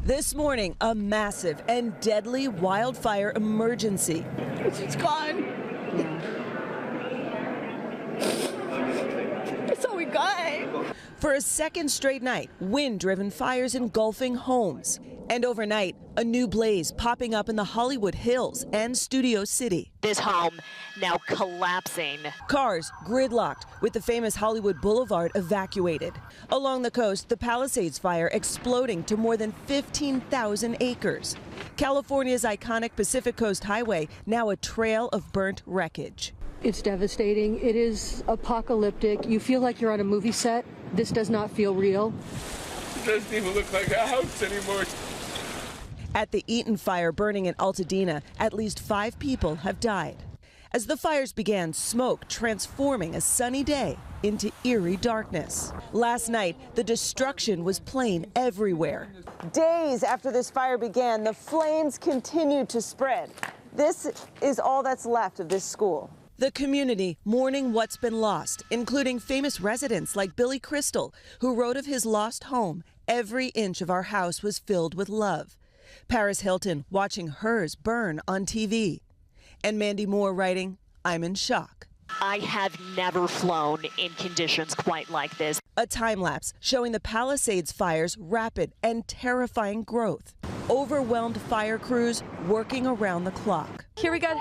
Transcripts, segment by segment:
This morning, a massive and deadly wildfire emergency. It's gone. That's all we got. For a second straight night, wind-driven fires engulfing homes. And overnight, a new blaze popping up in the Hollywood Hills and Studio City. This home now collapsing. Cars gridlocked, with the famous Hollywood Boulevard evacuated. Along the coast, the Palisades fire exploding to more than 15,000 acres. California's iconic Pacific Coast Highway now a trail of burnt wreckage. It's devastating. It is apocalyptic. You feel like you're on a movie set. This does not feel real. It doesn't even look like a house anymore. At the Eaton fire burning in Altadena, at least 5 people have died. As the fires began, smoke transforming a sunny day into eerie darkness. Last night, the destruction was plain everywhere. Days after this fire began, the flames continued to spread. This is all that's left of this school. The community mourning what's been lost, including famous residents like Billy Crystal, who wrote of his lost home, "Every inch of our house was filled with love." Paris Hilton watching hers burn on TV. And Mandy Moore writing, "I'm in shock." I have never flown in conditions quite like this. A time lapse showing the Palisades fire's rapid and terrifying growth. Overwhelmed fire crews working around the clock. Here we go.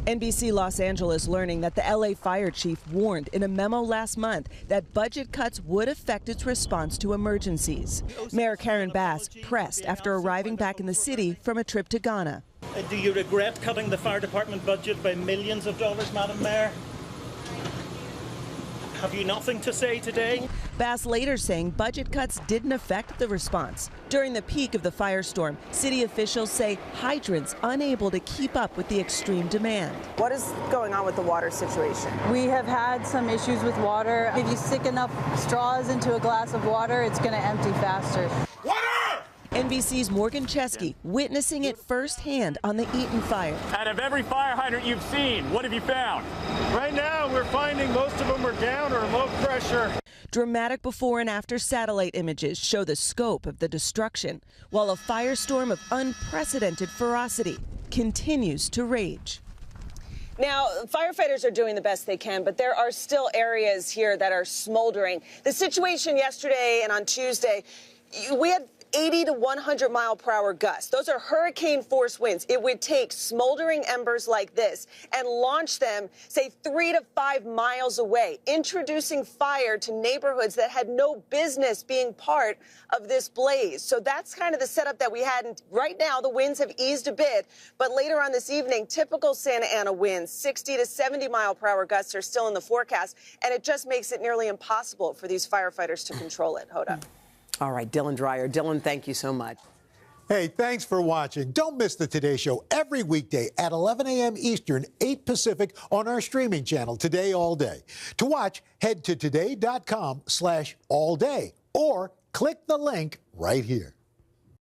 NBC Los Angeles learning that the LA fire chief warned in a memo last month that budget cuts would affect its response to emergencies. Mayor Karen Bass pressed after arriving back in the city from a trip to Ghana. Do you regret cutting the fire department budget by millions of dollars, Madam Mayor? Have you nothing to say today? Bass later saying budget cuts didn't affect the response. During the peak of the firestorm, city officials say hydrants unable to keep up with the extreme demand. What is going on with the water situation? We have had some issues with water. If you stick enough straws into a glass of water, it's going to empty faster. NBC's Morgan Chesky witnessing it firsthand on the Eaton fire. Out of every fire hydrant you've seen, what have you found? Right now, we're finding most of them are down or low pressure. Dramatic before and after satellite images show the scope of the destruction, while a firestorm of unprecedented ferocity continues to rage. Now, firefighters are doing the best they can, but there are still areas here that are smoldering. The situation yesterday and on Tuesday, we had 80 to 100 mile per hour gusts. Those are hurricane force winds. It would take smoldering embers like this and launch them, say, 3 to 5 miles away, introducing fire to neighborhoods that had no business being part of this blaze. So that's kind of the setup that we had. And right now, the winds have eased a bit, but later on this evening, typical Santa Ana winds, 60 to 70 mile per hour gusts are still in the forecast, and it just makes it nearly impossible for these firefighters to control it. Hoda. All right, Dylan Dreyer. Dylan, thank you so much. Hey, thanks for watching. Don't miss the Today Show every weekday at 11 a.m. Eastern, 8 Pacific on our streaming channel, Today All Day. To watch, head to today.com/allday or click the link right here.